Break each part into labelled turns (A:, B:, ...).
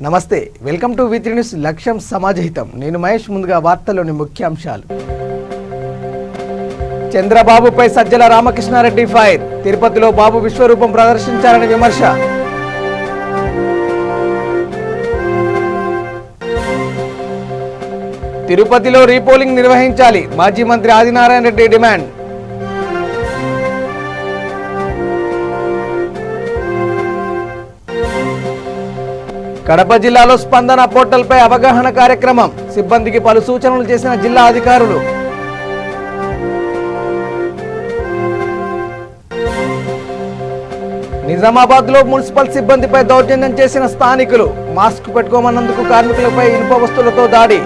A: నమస్తే, welcome to వి3 news. లక్ష్యం సమాజహితం. నేను మహేష్. ముందుగా వార్తల్లోని ముఖ్యాంశాలు. చంద్రబాబుపై సజ్జల రామకృష్ణారెడ్డి ఫైర్. తిరుపతిలో బాబు విశ్వరూపం ప్రదర్శించారని విమర్శ. తిరుపతిలో రీపోలింగ్ నిర్వహించాలి. మాజీ మంత్రి ఆదినారాయణ రెడ్డి డిమాండ్. కడప జిల్లాలో స్పందన పోర్టల్పై అవగాహన కార్యక్రమం. సిబ్బందికి పలు సూచనలు చేసిన జిల్లా అధికారులు. నిజామాబాద్లో మున్సిపల్ సిబ్బందిపై దౌర్జన్యం చేసిన స్థానికులు. మాస్క్ పెట్టుకోమన్నందుకు కార్మికులపై ఇనుప వస్తువులతో దాడి.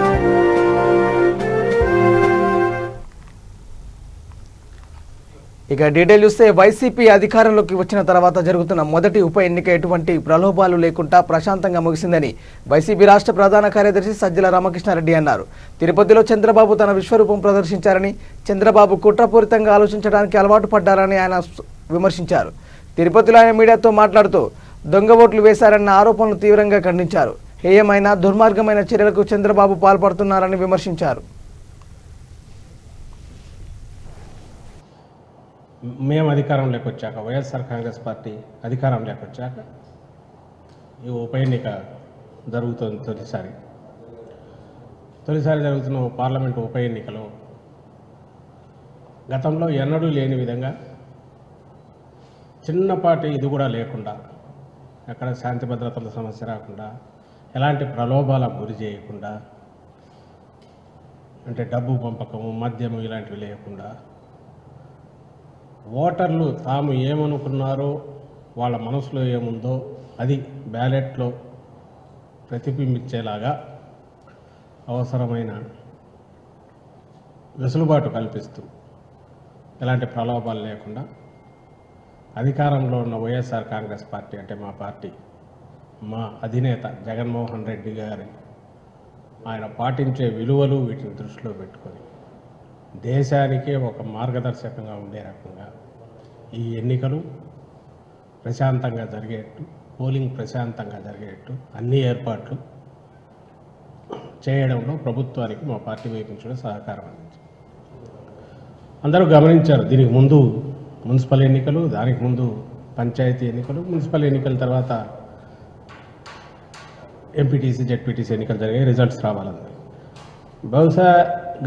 A: ఇక డీటెయిల్ చూస్తే, వైసీపీ అధికారంలోకి వచ్చిన తర్వాత జరుగుతున్న మొదటి ఉప ఎన్నిక ఎటువంటి ప్రలోభాలు లేకుండా ప్రశాంతంగా ముగిసిందని వైసీపీ రాష్ట్ర ప్రధాన కార్యదర్శి సజ్జల రామకృష్ణారెడ్డి అన్నారు. తిరుపతిలో చంద్రబాబు తన విశ్వరూపం ప్రదర్శించారని, చంద్రబాబు కుట్రపూరితంగా ఆలోచించడానికి అలవాటు పడ్డారని ఆయన విమర్శించారు. తిరుపతిలో ఆయన మీడియాతో మాట్లాడుతూ దొంగ ఓట్లు వేశారన్న ఆరోపణలు తీవ్రంగా ఖండించారు. హేయమైన దుర్మార్గమైన చర్యలకు చంద్రబాబు పాల్పడుతున్నారని విమర్శించారు.
B: మేము అధికారంలోకి వచ్చాక, వైఎస్ఆర్ కాంగ్రెస్ పార్టీ అధికారంలోకి వచ్చాక ఈ ఉప ఎన్నిక జరుగుతుంది. తొలిసారి జరుగుతున్న పార్లమెంటు ఉప ఎన్నికలో గతంలో ఎన్నడూ లేని విధంగా చిన్నపాటి ఇది కూడా లేకుండా, ఎక్కడ శాంతి భద్రతల సమస్య రాకుండా, ఎలాంటి ప్రలోభాలకు గురి చేయకుండా, అంటే డబ్బు పంపకము, మద్యము ఇలాంటివి లేకుండా, ఓటర్లు తాము ఏమనుకున్నారో, వాళ్ళ మనసులో ఏముందో అది బ్యాలెట్లో ప్రతిబింబించేలాగా అవసరమైన వెసులుబాటు కల్పిస్తూ, ఎలాంటి ప్రలోభాలు లేకుండా అధికారంలో ఉన్న వైఎస్ఆర్ కాంగ్రెస్ పార్టీ, అంటే మా పార్టీ, మా అధినేత జగన్మోహన్ రెడ్డి గారి ఆయన పాటించే విలువలు వీటిని దృష్టిలో పెట్టుకొని దేశానికే ఒక మార్గదర్శకంగా ఉండే రకంగా ఈ ఎన్నికలు ప్రశాంతంగా జరిగేట్టు, పోలింగ్ ప్రశాంతంగా జరిగేట్టు అన్ని ఏర్పాట్లు చేయడంలో ప్రభుత్వానికి మా పార్టీ వైపు నుంచి కూడా సహకారం అందించారు. అందరూ గమనించారు. దీనికి ముందు మున్సిపల్ ఎన్నికలు, దానికి ముందు పంచాయతీ ఎన్నికలు, మున్సిపల్ ఎన్నికల తర్వాత ఎంపీటీసీ, జెడ్పీటీసీ ఎన్నికలు జరిగాయి. రిజల్ట్స్ రావాలని బహుశా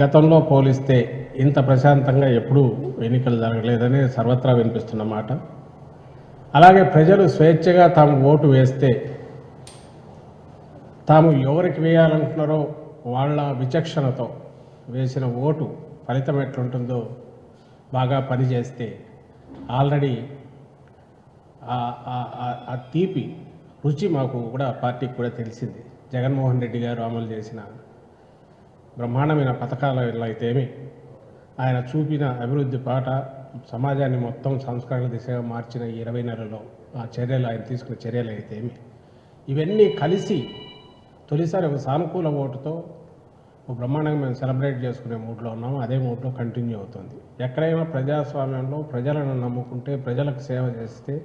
B: గతంలో పోలిస్తే ఇంత ప్రశాంతంగా ఎప్పుడూ ఎన్నికలు జరగలేదని సర్వత్రా వినిపిస్తున్న మాట. అలాగే ప్రజలు స్వేచ్ఛగా తాము ఓటు వేస్తే, తాము ఎవరికి వేయాలనుకున్నారో వాళ్ళ విచక్షణతో వేసిన ఓటు ఫలితం ఎట్లుంటుందో బాగా పనిచేస్తే ఆల్రెడీ ఆ తీపి రుచి మాకు కూడా పార్టీకి కూడా తెలిసింది. జగన్మోహన్ రెడ్డి గారు అమలు చేసిన బ్రహ్మాండమైన పథకాలు అయితేమి, ఆయన చూపిన అభివృద్ధి పాట, సమాజాన్ని మొత్తం సంస్కరణ దిశగా మార్చిన 20 నెలల్లో ఆ చర్యలు, ఆయన తీసుకున్న చర్యలు అయితేమి, ఇవన్నీ కలిసి తొలిసారి ఒక సానుకూల ఓటుతో ఒక బ్రహ్మాండంగా మేము సెలబ్రేట్ చేసుకునే మూడ్లో ఉన్నాము. అదే మూడ్లో కంటిన్యూ అవుతుంది. ఎక్కడైనా ప్రజాస్వామ్యంలో ప్రజలను నమ్ముకుంటే, ప్రజలకు సేవ చేస్తే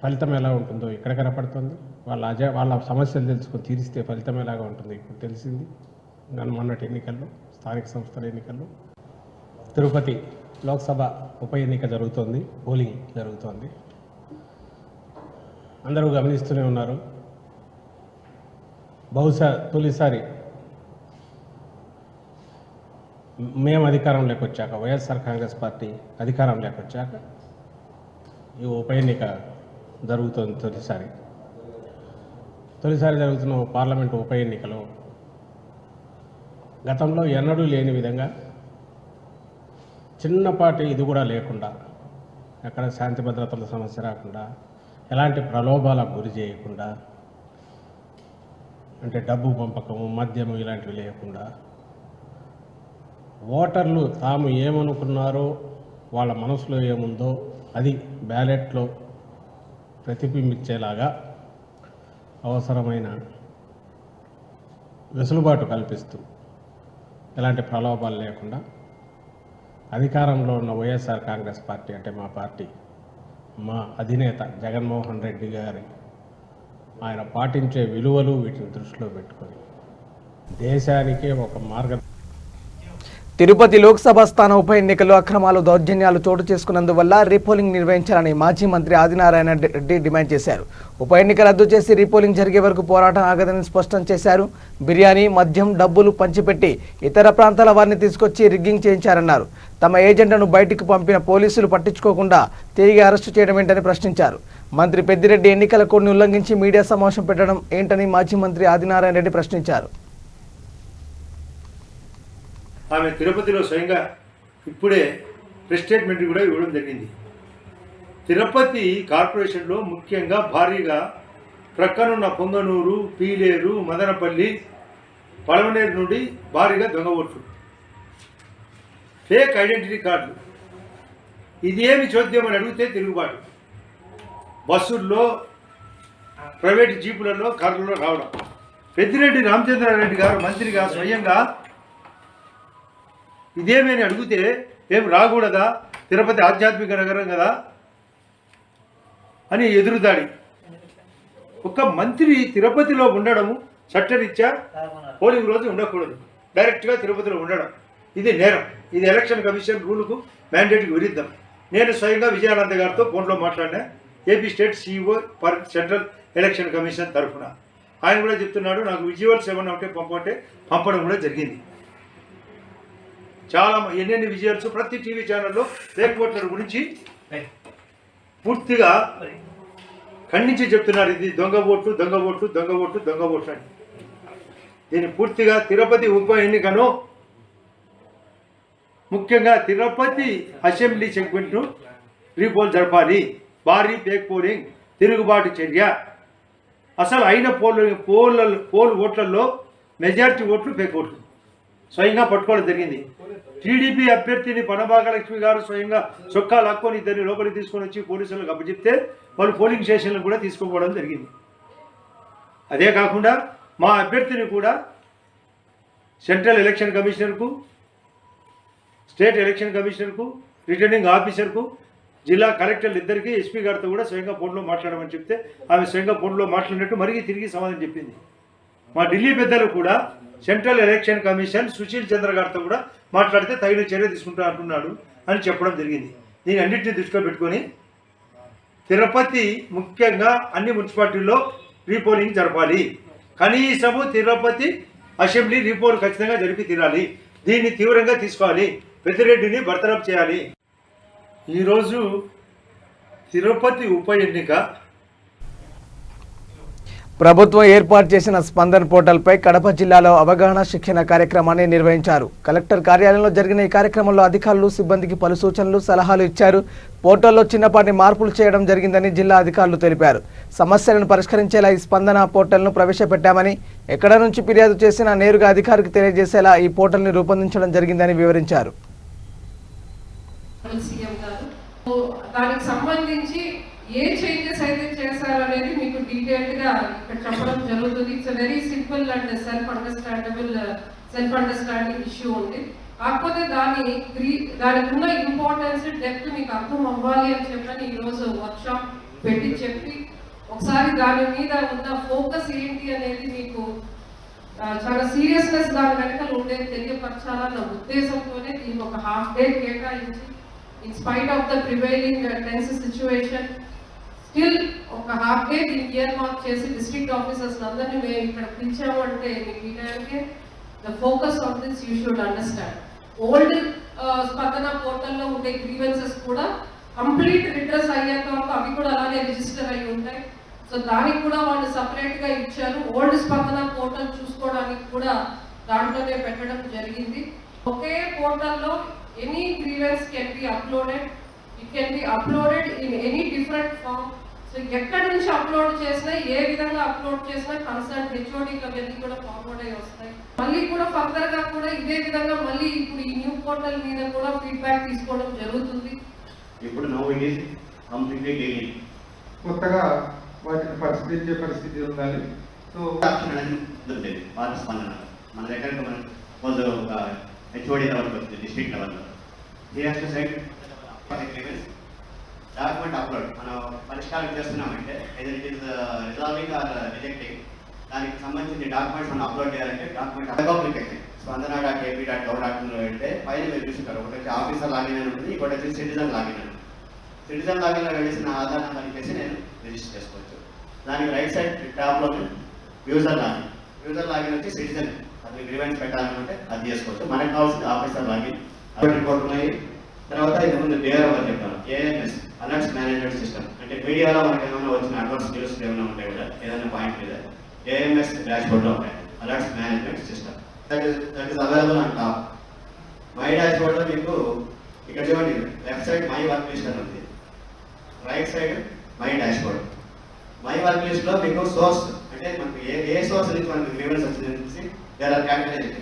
B: ఫలితం ఎలా ఉంటుందో ఇక్కడ కనపడుతుంది. వాళ్ళ సమస్యలు తెలుసుకొని తీరిస్తే ఫలితం ఎలాగా ఉంటుంది ఇప్పుడు తెలిసింది. మొన్నటి ఎన్నికల్లో, స్థానిక సంస్థల ఎన్నికల్లో తిరుపతి లోక్సభ ఉప ఎన్నిక జరుగుతోంది, పోలింగ్ జరుగుతోంది. అందరూ గమనిస్తూనే ఉన్నారు. బహుశా తొలిసారి మేము అధికారంలోకి వచ్చాక, వైఎస్ఆర్ కాంగ్రెస్ పార్టీ అధికారంలోకి వచ్చాక ఈ ఉప ఎన్నిక జరుగుతోంది. తొలిసారి జరుగుతున్న పార్లమెంటు ఉప ఎన్నికలో గతంలో ఎన్నడూ లేని విధంగా చిన్నపాటి ఇది కూడా లేకుండా, ఎక్కడ శాంతి భద్రతల సమస్య రాకుండా, ఎలాంటి ప్రలోభాలకు గురి చేయకుండా, అంటే డబ్బు పంపకము, మద్యము ఇలాంటివి లేకుండా, ఓటర్లు తాము ఏమనుకున్నారో వాళ్ళ మనసులో ఏముందో అది బ్యాలెట్లో ప్రతిబింబించేలాగా అవసరమైన వెసులుబాటు కల్పిస్తూ, ఎలాంటి ప్రలోభాలు లేకుండా అధికారంలో ఉన్న వైఎస్ఆర్ కాంగ్రెస్ పార్టీ, అంటే మా పార్టీ, మా అధినేత జగన్మోహన్ రెడ్డి గారి ఆయన పాటించే విలువలు వీటిని దృష్టిలో పెట్టుకొని దేశానికే ఒక మార్గం.
A: తిరుపతి లోక్సభ స్థానం ఉప ఎన్నికల్లో అక్రమాలు దౌర్జన్యాలు చోటు చేసుకున్నందువల్ల రీపోలింగ్ నిర్వహించాలని మాజీ మంత్రి ఆదినారాయణ రెడ్డి డిమాండ్ చేశారు. ఉప ఎన్నిక రద్దు చేసి రీపోలింగ్ జరిగే వరకు పోరాటం ఆగదని స్పష్టం చేశారు. బిర్యానీ, మద్యం, డబ్బులు పంచిపెట్టి ఇతర ప్రాంతాల వారిని తీసుకొచ్చి రిగ్గింగ్ చేయించారన్నారు. తమ ఏజెంట్లను బయటికి పంపిన పోలీసులు పట్టించుకోకుండా తిరిగి అరెస్టు చేయడం ఏంటని ప్రశ్నించారు. మంత్రి పెద్దిరెడ్డి ఎన్నికల కోడ్ని ఉల్లంఘించి మీడియా సమావేశం పెట్టడం ఏంటని మాజీ మంత్రి ఆదినారాయణ రెడ్డి ప్రశ్నించారు.
C: ఆమె తిరుపతిలో స్వయంగా ఇప్పుడే ప్రెస్ స్టేట్మెంట్ కూడా ఇవ్వడం జరిగింది. తిరుపతి కార్పొరేషన్లో ముఖ్యంగా భారీగా ప్రక్కనున్న పొంగనూరు, పీలేరు, మదనపల్లి, పడమనేరు నుండి భారీగా దొంగ ఓట్లు, ఫేక్ ఐడెంటిటీ కార్డులు. ఇది ఏమి చోద్యం అని అడిగితే తిరుగుబాటు. బస్సుల్లో, ప్రైవేట్ జీపులలో, కార్లలో రావడం. పెద్దిరెడ్డి రామచంద్రారెడ్డి గారు మంత్రిగా స్వయంగా ఇదేమని అడిగితే ఏం రాకూడదా, తిరుపతి ఆధ్యాత్మిక నగరం కదా అని ఎదురుదాడి. ఒక మంత్రి తిరుపతిలో ఉండడము చట్టరీత్యా పోలింగ్ రోజు ఉండకూడదు, డైరెక్ట్గా తిరుపతిలో ఉండడం ఇది నేరం. ఇది ఎలక్షన్ కమిషన్ రూల్కు మ్యాండేట్కి విరుద్ధం. నేను స్వయంగా విజయానంద గారితో ఫోన్లో మాట్లాడినా, AP state CEO for central election commission తరఫున. ఆయన కూడా చెప్తున్నాడు, నాకు విజువల్స్ ఏమన్నా ఉంటే పంపంటే పంపడం కూడా జరిగింది. చాలా ఎన్నెన్ని విజయాలు ప్రతి టీవీ ఛానల్లో ఫేక్ ఓట్ల గురించి పూర్తిగా ఖండించి చెప్తున్నారు. ఇది దొంగ ఓట్లు, దొంగ ఓట్లు, దొంగ ఓట్లు, దొంగ ఓట్లు అని. దీన్ని పూర్తిగా తిరుపతి ఉప ఎన్నికను, ముఖ్యంగా తిరుపతి అసెంబ్లీ సెగ్మెంట్ను రీపోల్ జరపాలి. భారీ ఫేక్ పోలింగ్, తిరుగుబాటు చర్య. అసలు అయిన పోల్ ఓట్లలో మెజారిటీ ఓట్లు ఫేక్ ఓట్లు స్వయంగా పట్టుకోవడం జరిగింది. టీడీపీ అభ్యర్థిని పనబాగలక్ష్మి గారు స్వయంగా చొక్కా లాక్కొని ఇద్దరిని లోపలికి తీసుకొని వచ్చి పోలీసులకు అప్పచెప్తే వాళ్ళు పోలింగ్ స్టేషన్లు కూడా తీసుకోవడం జరిగింది. అదే కాకుండా మా అభ్యర్థిని కూడా సెంట్రల్ ఎలక్షన్ కమిషనర్కు, స్టేట్ ఎలక్షన్ కమిషనర్కు, రిటర్నింగ్ ఆఫీసర్కు, జిల్లా కలెక్టర్లు ఇద్దరికీ ఎస్పీ గారితో కూడా స్వయంగా ఫోన్లో మాట్లాడమని చెప్తే ఆమె స్వయంగా ఫోన్లో మాట్లాడినట్టు మరిగి తిరిగి సమాధానం చెప్పింది. మా ఢిల్లీ పెద్దలు కూడా సెంట్రల్ ఎలక్షన్ కమిషన్ సుశీల్ చంద్ర గారితో కూడా మాట్లాడితే తగిన చర్య తీసుకుంటా అంటున్నాడు అని చెప్పడం జరిగింది. దీని అన్నింటినీ దృష్టిలో పెట్టుకొని తిరుపతి ముఖ్యంగా అన్ని మున్సిపాలిటీల్లో రీపోలింగ్ జరపాలి. కనీసము తిరుపతి అసెంబ్లీ రీపోల్ ఖచ్చితంగా జరిపి తీరాలి. దీన్ని తీవ్రంగా తీసుకోవాలి. పెద్దిరెడ్డిని బర్తరఫ్ చేయాలి. ఈరోజు తిరుపతి ఉప ఎన్నిక
A: ప్రభుత్వం ఏర్పాటు చేసిన స్పందన్ పోర్టల్పై కడప జిల్లాలో అవగాహన శిక్షణ కార్యక్రమాన్ని నిర్వహించారు. కలెక్టర్ కార్యాలయంలో జరిగిన ఈ కార్యక్రమంలో అధికారులు సిబ్బందికి పలు సూచనలు, సలహాలు ఇచ్చారు. పోర్టల్లో చిన్నపాటి మార్పులు చేయడం జరిగిందని జిల్లా అధికారులు తెలిపారు. సమస్యలను పరిష్కరించేలా ఈ స్పందన పోర్టల్ను ప్రవేశపెట్టామని, ఎక్కడ నుంచి ఫిర్యాదు చేసినా నేరుగా అధికారికి తెలియజేసేలా ఈ పోర్టల్ని రూపొందించడం జరిగిందని వివరించారు.
D: దానికి సంబంధించి ఏ చేంజెస్ అయితే చేశారు అనేది మీకు డీటెయిల్డ్ గా ఇక్కడ చెప్పడం జరుగుతుంది. It's very simple and self understanding issue ఉంది. కాకపోతే దానికి ఉన్న ఇంపార్టెన్స్, డెప్త్ మీకు అర్థం అవ్వాలి అని చెప్పని ఈరోజు వర్క్షాప్ పెట్టి చెప్పి ఒకసారి దాని మీద ఉన్న ఫోకస్ ఏంటి అనేది మీకు చాలా సీరియస్నెస్ దాని వెనకాల ఉండేది తెలియపరచాలన్న ఉద్దేశంతోనే దీనికి ఒక హాఫ్ డే కేటాయించి, in spite of the prevailing tense situation still ఒక హాఫ్ డే దీనికి ఇయర్ మార్క్ చేసి డిస్ట్రిక్ట్ ఆఫీసర్స్ అందరినీ మేము ఇక్కడ పిలిచాము అంటే మీకు ఈ టైంకి the focus of this you should understand. Old Spandana పోర్టల్లో ఉండే గ్రీవెన్సెస్ కూడా కంప్లీట్ రిడ్రెస్ అయ్యేంత వరకు అవి కూడా అలానే రిజిస్టర్ అయి ఉంటాయి. సో దానికి కూడా వాళ్ళు సపరేట్ గా ఇచ్చారు. ఓల్డ్ స్పందన పోర్టల్ చూసుకోవడానికి కూడా దాంట్లోనే పెట్టడం జరిగింది. ఒకే పోర్టల్లో any grievance can be uploaded. It can be uploaded in any different form. So ఎక్కడి నుంచి అప్లోడ్ చేసినా, ఏ విధంగా అప్లోడ్ చేసినా కన్సర్న్ హెచ్ఓడీకి అవన్నీ కూడా ఫార్వర్డ్ అయ్యి వస్తాయి. మళ్ళీ కూడా ఫర్దర్ గా కూడా ఇదే విధంగా మళ్ళీ ఇప్పుడు ఈ న్యూ పోర్టల్ మీద కూడా ఫీడ్బ్యాక్ తీసుకోవడం జరుగుతుంది.
E: ఇప్పుడు నవ్వు కొత్తగా వాటిని పరిశీలించే పరిస్థితి ఉండాలి. సో
F: పాత స్పందన మన దగ్గర ఒక హెచ్ఓడి లెవెల్కి వస్తుంది, డిస్ట్రిక్ట్ లెవెల్లో. డాక్యుమెంట్ అప్లోడ్ మనం పరిష్కారం చేస్తున్నామంటే ఏదైతే it is resolving or rejecting దానికి సంబంధించిన డాక్యుమెంట్స్ మనం అప్లోడ్ చేయాలంటే డాక్యుమెంట్ అప్లికేషన్ spandana.ap.gov.in లో వెళ్తే పైన మీరు చూసుకుంటారు. ఒకటి వచ్చి ఆఫీసర్ లాగిన్ అని ఉంటుంది, ఇంకోటి వచ్చి సిటిజన్ లాగిన్ అని. సిటిజన్ లాగిన్లో వెళ్ళేసిన ఆధార్ నెంబర్ ఇచ్చేసి నేను రిజిస్టర్ చేసుకోవచ్చు. దానికి రైట్ సైడ్ ట్యాబ్లో యూజర్ లాగిన్ వచ్చి సిటిజన్ అది గ్రీవెన్స్ పెట్టాలనుకుంటే అది చేసుకోవచ్చు. మనకు కావాల్సింది ఆఫీసర్ లాగిన్ రిపోర్ట్ ఉన్నాయి. తర్వాత ఇంతకుముందు DRM అని చెప్పాను, AMS అలర్ట్స్ మేనేజ్మెంట్ సిస్టమ్. అంటే మీడియాలో మనకి ఏమైనా వచ్చిన అడ్వాన్స్ న్యూస్ ఏమైనా ఉంటాయి కదా, ఏదైనా పాయింట్ మీద AMS డాష్ బోర్డ్లో ఉంటాయి alerts management system. That is available on top. My dash బోర్డ్లో మీకు ఇక్కడ చూడండి, left side my work list అని ఉంది, right side my dash board. My work లిస్ట్లో మీకు సోర్స్ అంటే మనకి ఏ సోర్స్ నుంచి మనకి గ్రీవెన్స్ వచ్చింది there are categorised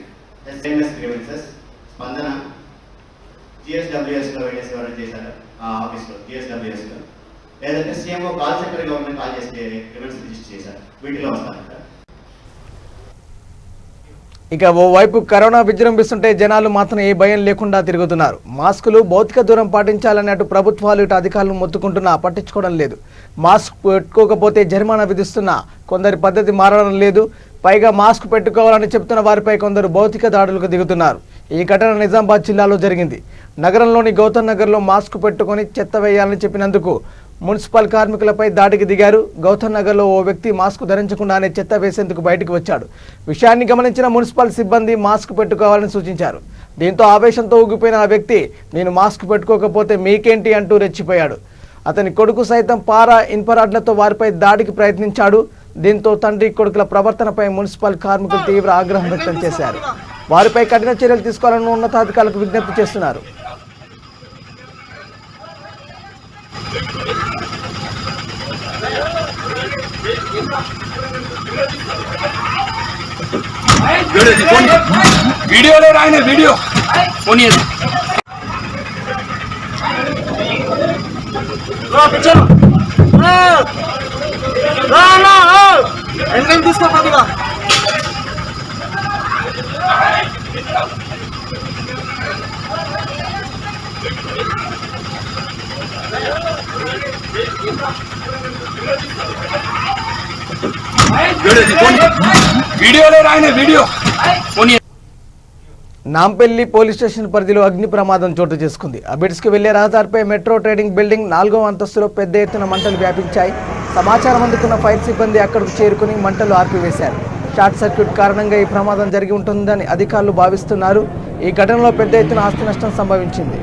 F: SMS grievances, స్పందన, GSWSలో వెళ్ళేసి ఎవరైనా చేశారు ఆ ఆఫీస్లో GSWSలో, లేదంటే CMO call centre government call చేసి గ్రీవెన్స్ రిజిస్టర్ చేశారు, వీటిలో వస్తారంట.
A: ఇక ఓవైపు కరోనా విజృంభిస్తుంటే జనాలు మాత్రం ఏ భయం లేకుండా తిరుగుతున్నారు. మాస్కులు, భౌతిక దూరం పాటించాలని అటు ప్రభుత్వాలు ఇటు అధికారులు మొత్తుకుంటున్నా పట్టించుకోవడం లేదు. మాస్క్ పెట్టుకోకపోతే జరిమానా విధిస్తున్నా కొందరి పద్ధతి మారడం లేదు. పైగా మాస్క్ పెట్టుకోవాలని చెప్తున్న వారిపై కొందరు భౌతిక దాడులకు దిగుతున్నారు. ఈ ఘటన నిజామాబాద్ జిల్లాలో జరిగింది. నగరంలోని గౌతమ్ నగర్లో మాస్క్ పెట్టుకొని చెత్త వేయాలని చెప్పినందుకు మున్సిపల్ కార్మికులపై దాడికి దిగారు. గౌతమ్ నగర్లో ఓ వ్యక్తి మాస్క్ ధరించకుండానే చెత్త వేసేందుకు బయటకు వచ్చాడు. విషయాన్ని గమనించిన మున్సిపల్ సిబ్బంది మాస్క్ పెట్టుకోవాలని సూచించారు. దీంతో ఆవేశంతో ఊగిపోయిన ఆ వ్యక్తి నేను మాస్క్ పెట్టుకోకపోతే మీకేంటి అంటూ రెచ్చిపోయాడు. అతని కొడుకు సైతం పారా ఇన్ఫరాడ్లతో వారిపై దాడికి ప్రయత్నించాడు. దీంతో తండ్రి కొడుకుల ప్రవర్తనపై మున్సిపల్ కార్మికులు తీవ్ర ఆగ్రహం వ్యక్తం చేశారు. వారిపై కఠిన చర్యలు తీసుకోవాలని ఉన్నతాధికారులకు విజ్ఞప్తి చేస్తున్నారు.
G: వీడియోలో రాయన వీడియో పోనీ తీసుకోగా వీడియోలో రాయన వీడియో పోనీ.
A: నాంపల్లి పోలీస్ స్టేషన్ పరిధిలో అగ్ని ప్రమాదం చోటు చేసుకుంది. అబిడ్స్కి వెళ్లే రహదారిపై మెట్రో ట్రేడింగ్ బిల్డింగ్ 4వ అంతస్తులో పెద్ద ఎత్తున మంటలు వ్యాపించాయి. సమాచారం అందుకున్న ఫైర్ సిబ్బంది అక్కడకు చేరుకుని మంటలు ఆర్పివేశారు. షార్ట్ సర్క్యూట్ కారణంగా ఈ ప్రమాదం జరిగి ఉంటుందని అధికారులు భావిస్తున్నారు. ఈ ఘటనలో పెద్ద ఎత్తున ఆస్తి నష్టం సంభవించింది.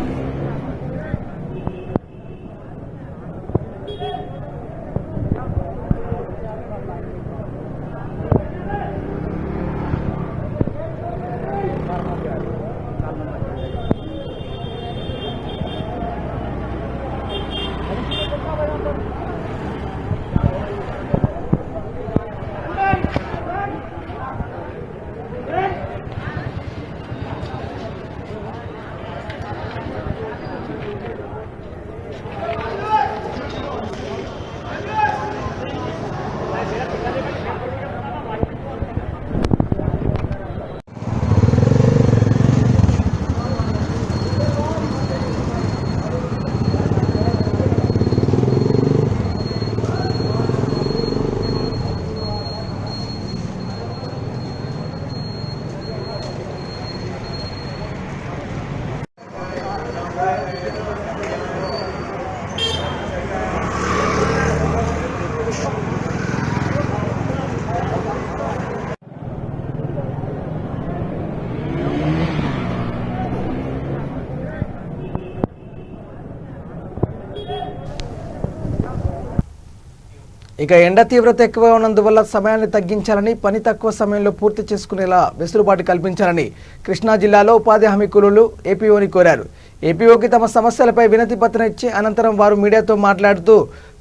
A: ఇక ఎండ తీవ్రత ఎక్కువ ఉన్నందువల్ల సమయాన్ని తగ్గించాలని, పని తక్కువ సమయంలో పూర్తి చేసుకునేలా వెసులుబాటు కల్పించాలని కృష్ణా జిల్లాలో ఉపాధి హామీ కూలీలు ఏపీఓని కోరారు. ఏపీఓకి తమ సమస్యలపై వినతి పత్రం ఇచ్చి అనంతరం వారు మీడియాతో మాట్లాడుతూ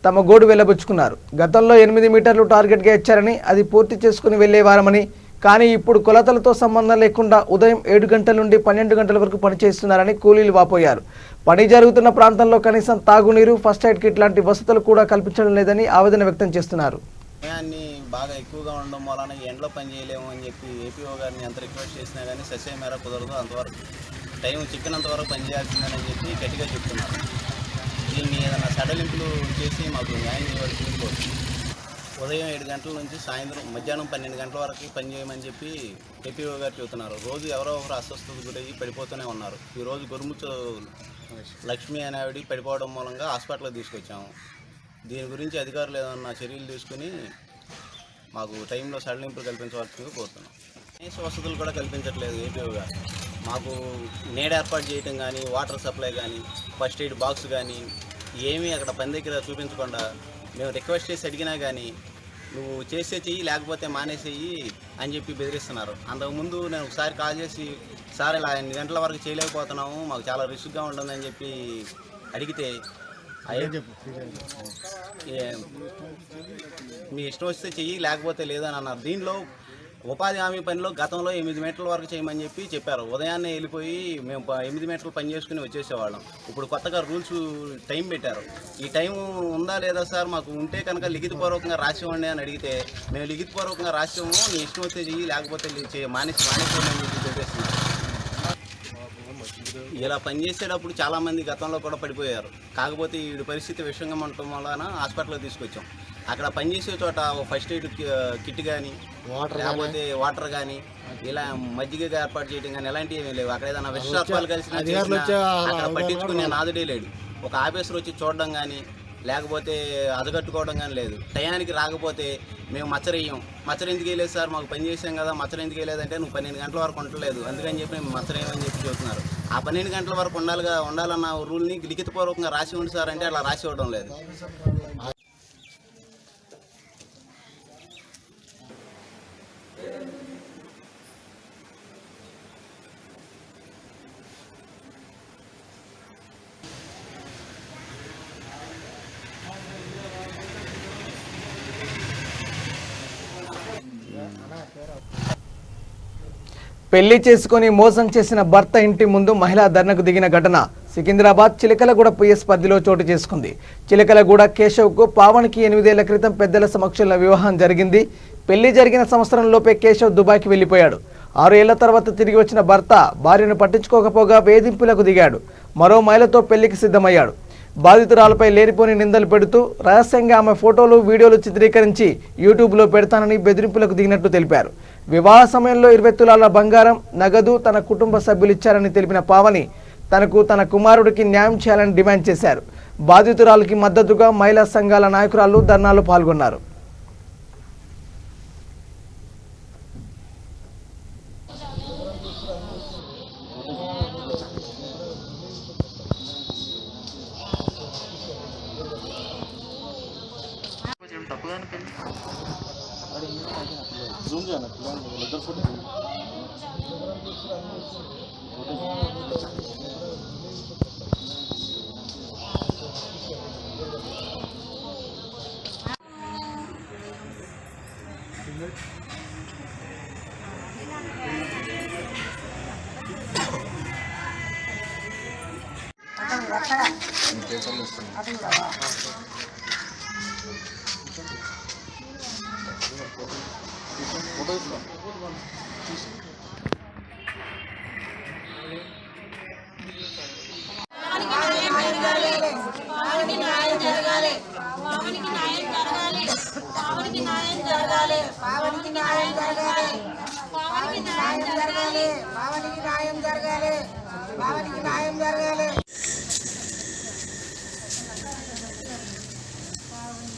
A: తమ గోడు వెళ్లబుచ్చుకున్నారు. గతంలో 8 మీటర్లు టార్గెట్గా ఇచ్చారని, అది పూర్తి చేసుకుని వెళ్లేవారమని, కానీ ఇప్పుడు కొలతలతో సంబంధం లేకుండా ఉదయం 7 గంటల నుండి 12 గంటల వరకు పనిచేస్తున్నారని కూలీలు వాపోయారు. పని జరుగుతున్న ప్రాంతంలో కనీసం తాగునీరు, ఫస్ట్ ఎయిడ్ కిట్ లాంటి వసతులు కూడా కల్పించడం లేదని ఆవేదన వ్యక్తం చేస్తున్నారు.
H: సమయాన్ని బాగా ఎక్కువగా ఉండడం వలన ఎండలో పని చేయలేము అని చెప్పి ఏపీఓ గారిని ఎంత రిక్వెస్ట్ చేసినా కానీ సస్య మేర కుదరదు, అంతవరకు టైం చిక్కినంత వరకు పని చేయాల్సిందని చెప్పి గట్టిగా చెప్తున్నారు. దీన్ని ఏదైనా సడలింపులు చేసి మాకు న్యాయం చేయవలసింది కోరుతున్నాం. ఉదయం 7 గంటల నుంచి సాయంత్రం మధ్యాహ్నం 12 గంటల వరకు పనిచేయమని చెప్పి ఏపీఓ గారు చెబుతున్నారు. రోజు ఎవరో ఒకరు అస్వస్థతకు గురయ్యి పడిపోతూనే ఉన్నారు. ఈరోజు గురుముచ్చు లక్ష్మి అనే ఆవిడ పడిపోవడం మూలంగా హాస్పిటల్కి తీసుకొచ్చాము. దీని గురించి అధికారులు ఏదన్నా చర్యలు తీసుకుని మాకు టైంలో సడలింపులు కల్పించవలసింది కోరుతున్నాం. కనీస వసతులు కూడా కల్పించట్లేదు ఏపీఓ గారు. మాకు నీడ ఏర్పాటు చేయటం కానీ, వాటర్ సప్లై కానీ, ఫస్ట్ ఎయిడ్ బాక్స్ కానీ ఏమీ అక్కడ పని దగ్గర చూపించకుండా మేము రిక్వెస్ట్ చేసి అడిగినా కానీ నువ్వు చేసే చెయ్యి లేకపోతే మానేసేయి అని చెప్పి బెదిరిస్తున్నారు. అంతకుముందు నేను ఒకసారి కాల్ చేసి సార్ ఇలా 8 గంటల వరకు చేయలేకపోతున్నాము, మాకు చాలా రిస్క్గా ఉంటుందని చెప్పి అడిగితే మీ ఇష్టం వస్తే చెయ్యి లేకపోతే లేదని అన్నారు. దీనిలో ఉపాధి హామీ పనిలో గతంలో 8 మీటర్ల వరకు చేయమని చెప్పారు. ఉదయాన్నే వెళ్ళిపోయి మేము 8 మీటర్లు పని చేసుకుని వచ్చేసేవాళ్ళం. ఇప్పుడు కొత్తగా రూల్స్ టైం పెట్టారు. ఈ టైం ఉందా లేదా సార్, మాకు ఉంటే కనుక లిఖితపూర్వకంగా రాసివ్వండి అని అడిగితే మేము లిఖితపూర్వకంగా రాసివ్వము, నీ ఇష్టం వస్తే చెయ్యి లేకపోతే మానేసుకోమని చెప్పి చెప్పేస్తున్నారు. ఇలా పనిచేసేటప్పుడు చాలామంది గతంలో కూడా పడిపోయారు. కాకపోతే ఈ పరిస్థితి విషంగా ఉండటం వలన హాస్పిటల్కి తీసుకొచ్చాం. అక్కడ పనిచేసే చోట ఫస్ట్ ఎయిడ్ కిట్ కానీ లేకపోతే వాటర్ కానీ ఇలా మజ్జిగ ఏర్పాటు చేయడం కానీ ఇలాంటివి ఏమీ లేవు. అక్కడ ఏదైనా విశ్వాసాలు కలిసిన అక్కడ పట్టించుకునే నాదుడే లేడు. ఒక ఆఫీసర్ వచ్చి చూడడం కానీ లేకపోతే అదగట్టుకోవడం కానీ లేదు. టయానికి రాకపోతే మేము మచ్చరేయం. మచ్చర ఎందుకు వేయలేదు సార్, మాకు పని చేసాం కదా, మచ్చర ఎందుకు వేయలేదంటే నువ్వు 12 గంటల వరకు ఉండలేదు అందుకని చెప్పి మేము మచ్చరేయమని చెప్పి చెబుతున్నారు. ఆ 12 గంటల వరకు ఉండాలన్న రూల్ని లిఖితపూర్వకంగా రాసి ఉంది సార్ అంటే అలా రాసి ఇవ్వడం లేదు.
A: పెళ్లి చేసుకుని మోసం చేసిన భర్త ఇంటి ముందు మహిళా ధర్నాకు దిగిన ఘటన సికింద్రాబాద్ చిలకలగూడ పిఎస్ పరిధిలో చోటు చేసుకుంది. చిలకలగూడ కేశవ్కు పావనికి 8 ఏళ్ల క్రితం పెద్దల సమక్షంలో వివాహం జరిగింది. పెళ్లి జరిగిన సంవత్సరంలోపే కేశవ్ దుబాయ్కి వెళ్లిపోయాడు. 6 ఏళ్ల తర్వాత తిరిగి వచ్చిన భర్త భార్యను పట్టించుకోకపోగా వేధింపులకు దిగాడు. మరో మహిళతో పెళ్లికి సిద్ధమయ్యాడు. బాధితురాలపై లేనిపోని నిందలు పెడుతూ రహస్యంగా ఆమె ఫోటోలు వీడియోలు చిత్రీకరించి యూట్యూబ్లో పెడతానని బెదిరింపులకు దిగినట్టు తెలిపారు. వివాహ సమయంలో 20 తులాల బంగారం, నగదు తన కుటుంబ సభ్యులు ఇచ్చారని తెలిపిన పావని తనకు తన కుమారుడికి న్యాయం చేయాలని డిమాండ్ చేశారు. బాధితురాలకి మద్దతుగా మహిళా సంఘాల నాయకురాలు ధర్నాలో పాల్గొన్నారు.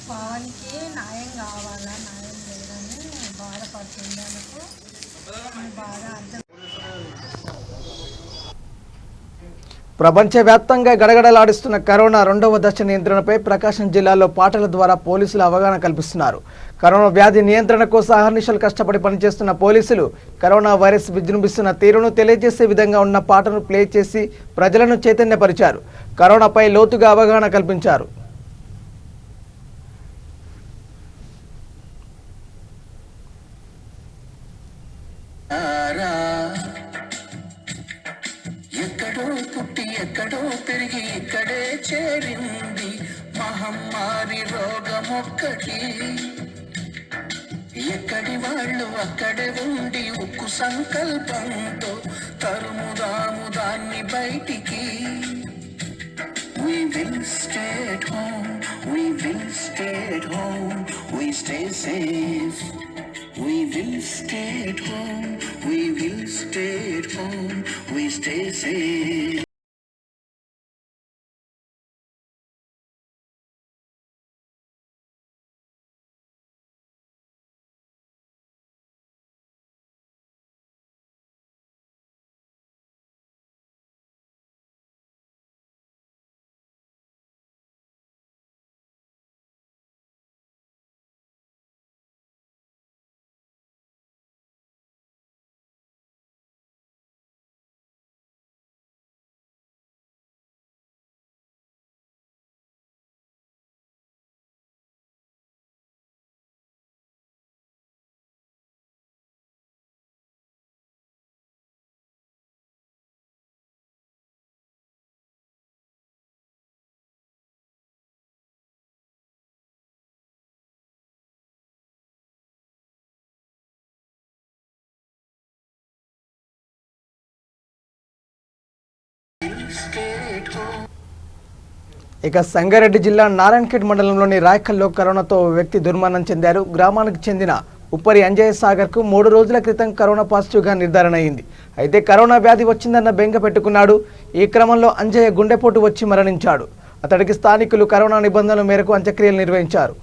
I: పావనికి న్యాయం కావాలా, న్యాయం లేదని బాధపడుతుందనుకు బాగా అర్థం.
A: ప్రపంచవ్యాప్తంగా గడగడలాడిస్తున్న కరోనా 2వ దశ నియంత్రణపై ప్రకాశం జిల్లాలో పాటల ద్వారా పోలీసులు అవగాహన కల్పిస్తున్నారు. కరోనా వ్యాధి నియంత్రణకు అహర్నిశలు కష్టపడి పనిచేస్తున్న పోలీసులు కరోనా వైరస్ విజృంభిస్తున్న తీరును తెలియజేసే విధంగా ఉన్న పాటను ప్లే చేసి ప్రజలను చైతన్యపరిచారు. కరోనాపై లోతుగా అవగాహన కల్పించారు.
J: ఎక్కడో పుట్టి ఎక్కడో పెరిగి ఇక్కడే చేరింది మహమ్మారి రోగమొక్కటి. ఎక్కడి వాళ్ళు అక్కడే ఉండి ఉక్కు సంకల్పంతో తరుముదాము దాన్ని బయటికి. We will stay at home. We will stay at home. We stay safe. We will stay at home. We will stay at home. We stay safe.
A: ఇక సంగారెడ్డి జిల్లా నారాయణఖేడ్ మండలంలోని రాయకల్లో కరోనాతో ఓ వ్యక్తి దుర్మరణం చెందారు. గ్రామానికి చెందిన ఉప్పరి అంజయ్య సాగర్కు 3 రోజుల క్రితం కరోనా పాజిటివ్గా నిర్ధారణ అయింది. అయితే కరోనా వ్యాధి వచ్చిందన్న బెంగ పెట్టుకున్నాడు. ఈ క్రమంలో అంజయ్య గుండెపోటు వచ్చి మరణించాడు. అతడికి స్థానికులు కరోనా నిబంధనల మేరకు అంత్యక్రియలు నిర్వహించారు.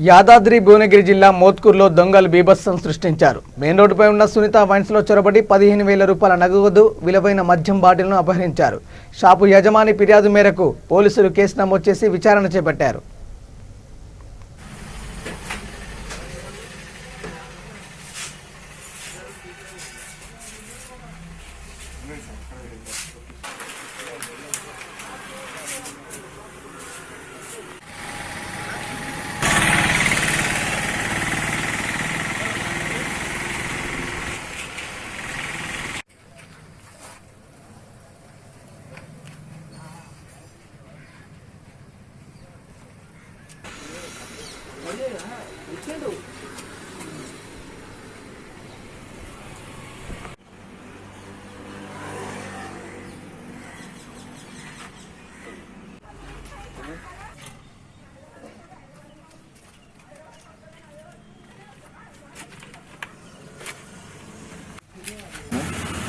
A: యాదాద్రి భువనగిరి జిల్లా మోత్కూరులో దొంగలు బీభత్సం సృష్టించారు. మెయిన్ రోడ్డుపై ఉన్న సునీత వైన్స్లో చొరబడి 15,000 రూపాయల నగదు విలువైన మద్యం బాటిల్ను అపహరించారు. షాపు యజమాని ఫిర్యాదు మేరకు పోలీసులు కేసు నమోదు చేసి విచారణ చేపట్టారు.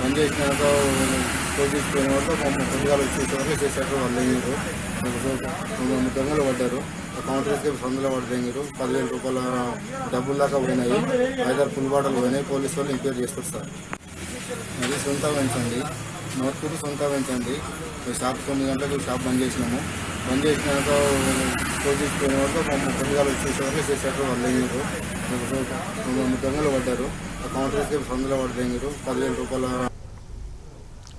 K: పని చేసినాక పోలీసుకునే వాళ్ళు పొందగాలు వచ్చేసేవాళ్ళు చేశారు. వాళ్ళు అయ్యారు దొంగలు పడ్డారు. కౌంటర్స్కి సందులో పడ్డారు. 10,000 రూపాయల డబ్బులు దాకా పోయినాయి. 5-6 ఫుల్ బాటలు పోయినాయి. పోలీసు వాళ్ళు ఎంక్వైరీ చేస్తారు సార్. అది సొంత పెంచండి, మోత్కూరు సొంత పెంచండి. షాప్ 9 గంటలకు షాప్ బంద్ చేసినాము. బంద్ చేసినాక పోలీసుకునే వాళ్ళు పొందగాలు వచ్చేసేవాళ్ళు చేశారు. వాళ్ళు అయ్యారు దొంగలు పడ్డారు. కౌంటర్స్కి సందులో పడ్డారు. 10,000 రూపాయల.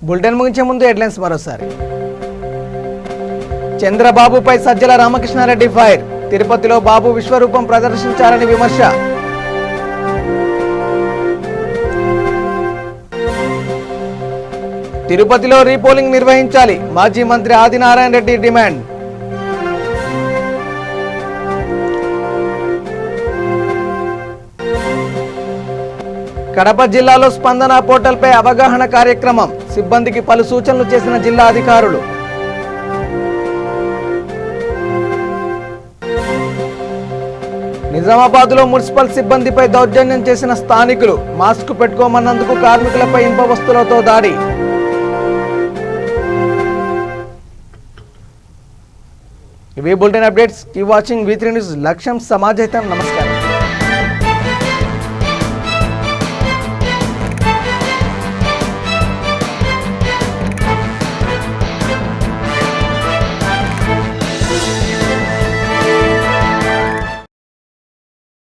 A: బులెటిన్ ముగించే ముందు హెడ్లైన్స్ మరోసారి. చంద్రబాబుపై సజ్జల రామకృష్ణారెడ్డి ఫైర్. తిరుపతిలో బాబు విశ్వరూపం ప్రదర్శించారని విమర్శ. తిరుపతిలో రీపోలింగ్ నిర్వహించాలి, మాజీ మంత్రి ఆదినారాయణ రెడ్డి డిమాండ్. కడప జిల్లాలో స్పందన పోర్టల్పై అవగాహన కార్యక్రమం, సిబ్బందికి పలు సూచనలు చేసిన జిల్లా అధికారులు. నిజామాబాద్లో మున్సిపల్ సిబ్బందిపై దౌర్జన్యం చేసిన స్థానికులు, మాస్క్ పెట్టుకోమన్నందుకు కార్మికులపై ఇనుప వస్తువులతో దాడి. ఇవి bulletin updates. Keep watching V3 news. లక్ష్యం సమాజహితం. నమస్కారం.